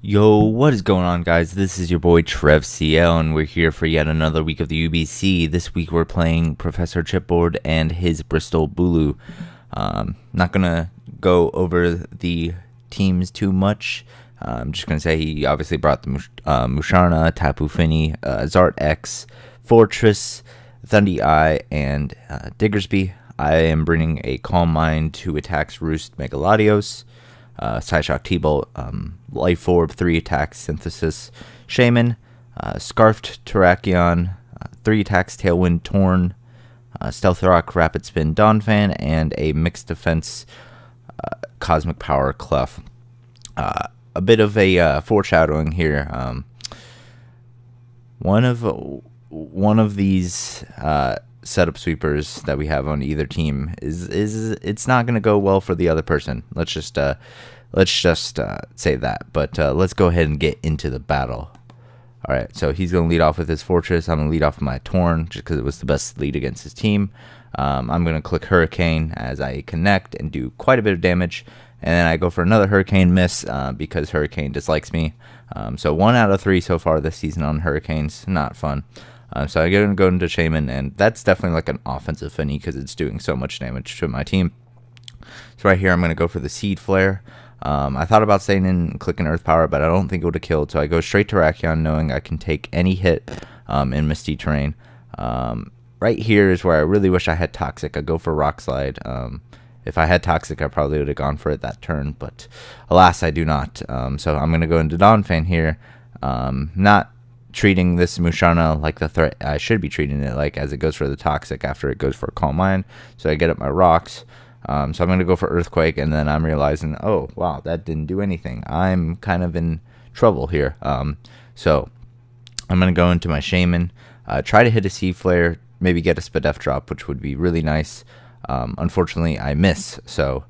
Yo, what is going on, guys? This is your boy TrevCL, and we're here for yet another week of the UBC. This week we're playing Professor Chipboard and his Bristol Bulu. Not gonna go over the teams too much. I'm just gonna say he obviously brought the Musharna, Tapu Fini, Zart X, Fortress, Thunder Eye, and Diggersby. I am bringing a Calm Mind, who attacks Roost Megaladios. Psyshock T-Bolt, Life Orb, 3 attacks, Synthesis, Shaman, Scarfed Terrakion, 3 attacks, Tailwind, Torn, Stealth Rock, Rapid Spin, Donphan, and a Mixed Defense, Cosmic Power, Clef. A bit of a foreshadowing here. One of these setup sweepers that we have on either team is it's not going to go well for the other person. Let's just say that. But let's go ahead and get into the battle. All right, so he's going to lead off with his Fortress. I'm going to lead off with my Torn just because it was the best lead against his team. I'm going to click Hurricane as I connect and do quite a bit of damage. And then I go for another Hurricane miss because Hurricane dislikes me. So 1 out of 3 so far this season on Hurricanes. Not fun. So I'm going to go into Shaman, and that's definitely like an offensive Fini because it's doing so much damage to my team. So right here I'm going to go for the Seed Flare. I thought about staying in and clicking Earth Power, but I don't think it would have killed. So I go straight to Terrakion, knowing I can take any hit in Misty Terrain. Right here is where I really wish I had Toxic. I go for Rock Slide. If I had Toxic, I probably would have gone for it that turn, but alas, I do not. So I'm going to go into Donphan here. Not treating this Musharna like the threat I should be treating it like, as it goes for the Toxic after it goes for a Calm Mind. So I get up my rocks. So I'm going to go for Earthquake, and then I'm realizing, oh, wow, that didn't do anything. I'm kind of in trouble here. So I'm going to go into my Shaman, try to hit a Sea Flare, maybe get a Spadef drop, which would be really nice. Unfortunately, I miss. So,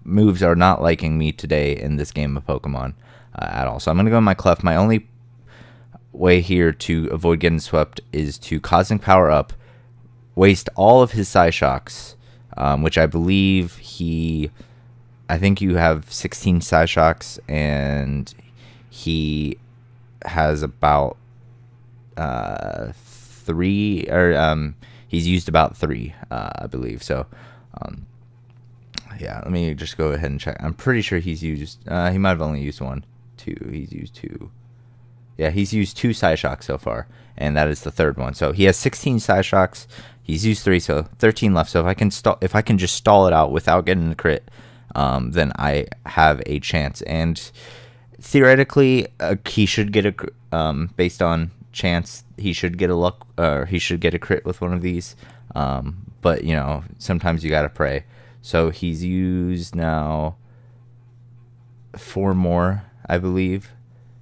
moves are not liking me today in this game of Pokemon at all. So I'm going to go in my Clef. My only way here to avoid getting swept is to Cosmic Power up, waste all of his Psyshocks, which I believe I think you have 16 Psyshocks, and he has about 3, or he's used about 3, I believe. So yeah, let me just go ahead and check. I'm pretty sure he's used, he might have only used 1, 2, he's used 2. Yeah, he's used 2 Psyshocks so far, and that is the 3rd one. So he has 16 Psyshocks. He's used 3, so 13 left. So if I can just stall it out without getting the crit, then I have a chance. And theoretically, he should get a based on chance. He should get a luck, or he should get a crit with one of these. But sometimes you gotta pray. So he's used now 4 more, I believe.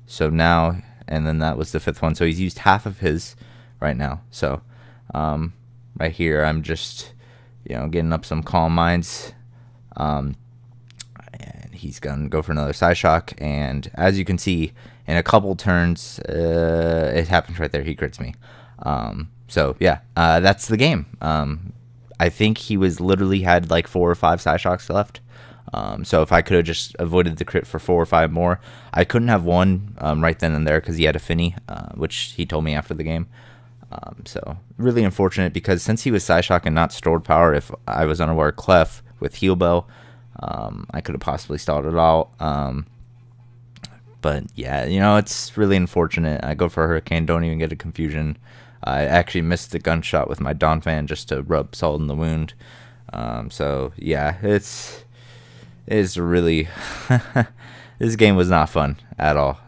So now. And then that was the 5th one. So he's used half of his right now. So right here, I'm just, getting up some Calm Minds. And he's going to go for another Psyshock. And as you can see, in a couple turns, it happens right there. He crits me. So yeah, that's the game. I think he literally had like 4 or 5 Psyshocks left. So if I could have just avoided the crit for 4 or 5 more, I couldn't have won right then and there because he had a Fini, which he told me after the game. So really unfortunate, because since he was Psyshock and not Stored Power, if I was unaware Clef with Heal Bell, I could have possibly stalled it out. But yeah, it's really unfortunate. I go for a Hurricane, don't even get a Confusion. I actually missed the gunshot with my Donphan just to rub salt in the wound. So yeah, it's really this game was not fun at all.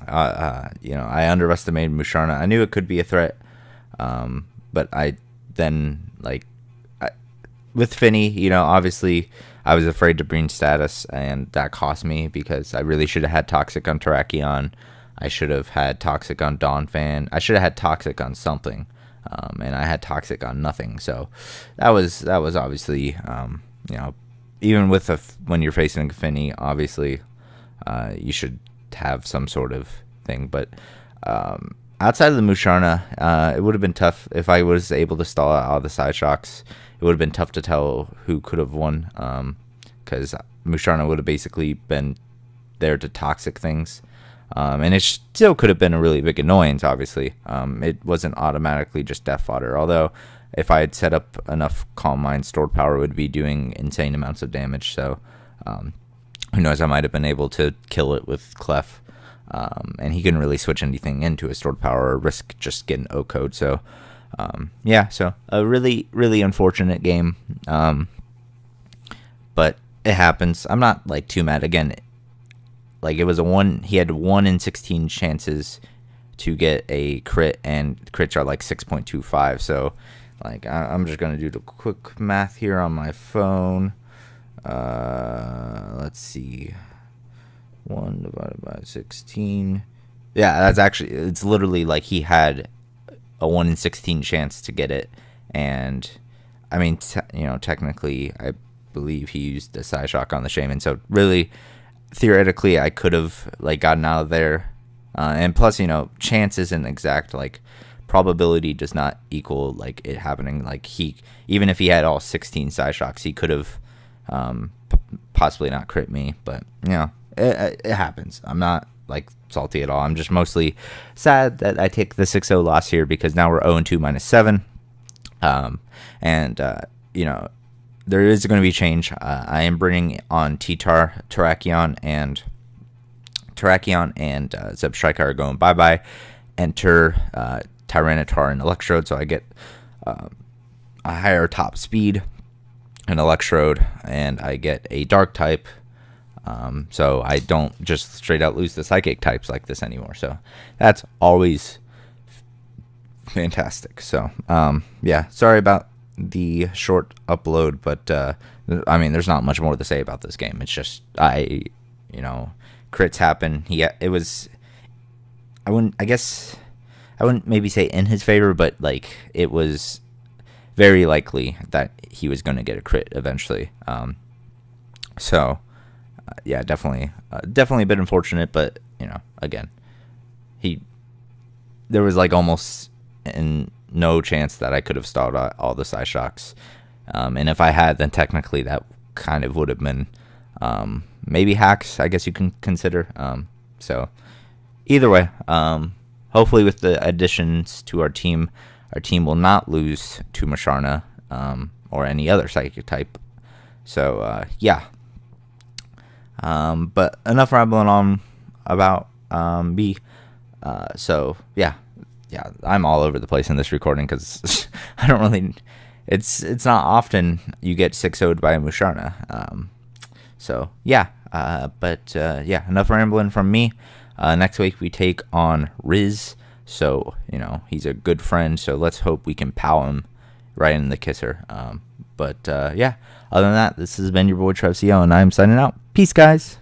I underestimated Musharna. I knew it could be a threat, but I then with Fini, obviously I was afraid to bring status, and that cost me because I really should have had Toxic on Terrakion. I should have had Toxic on Donphan. I should have had Toxic on something, and I had Toxic on nothing. So that was obviously even with when you're facing a Fini, obviously you should have some sort of thing. But outside of the Musharna, it would have been tough if I was able to stall out all the Psyshocks. It would have been tough to tell who could have won, because Musharna would have basically been there to toxic things. And it still could have been a really big annoyance, obviously. It wasn't automatically just death fodder, although if I had set up enough Calm Mind, Stored Power would be doing insane amounts of damage, so who knows, I might have been able to kill it with Clef, and he couldn't really switch anything into a Stored Power or risk just getting O-code, so yeah, so a really, really unfortunate game, but it happens. I'm not, like, too mad. Again, like, it was he had 1 in 16 chances to get a crit, and crits are like 6.25, so like I'm just gonna do the quick math here on my phone. Let's see, 1 divided by 16. Yeah, that's actually, it's literally like he had a 1 in 16 chance to get it, and I mean, technically, I believe he used the Psyshock on the Shaman, so really, theoretically, I could have, like, gotten out of there, and plus, chance isn't exact. Like, probability does not equal, like, it happening. Like, even if he had all 16 Psyshocks, he could have possibly not crit me, but it happens. I'm not, like, salty at all. I'm just mostly sad that I take the 6-0 loss here, because now we're 0-2 minus 7, and there is going to be change. I am bringing on T-Tar, Terrakion, and Zebstrika are going bye-bye. Enter Tyranitar and Electrode, so I get a higher top speed, an Electrode, and I get a Dark type, so I don't just straight out lose the Psychic types like this anymore. So that's always fantastic. So yeah, sorry about the short upload, but I mean, there's not much more to say about this game. It's just crits happen. I wouldn't maybe say in his favor, but like, it was very likely that he was going to get a crit eventually. So yeah, definitely a bit unfortunate, but again, there was like almost no chance that I could have stalled all the Psyshocks, and if I had, then technically that kind of would have been maybe hacks, I guess you can consider. So either way, hopefully with the additions to our team will not lose to Musharna or any other Psychic type. So yeah, but enough rambling on about me. So yeah, I'm all over the place in this recording, because I don't really, it's not often you get 6-0'd by a Musharna. So yeah, yeah, enough rambling from me. Next week we take on Riz, so he's a good friend, so let's hope we can pow him right in the kisser. But yeah, other than that, this has been your boy TrevCL, and I'm signing out. Peace, guys.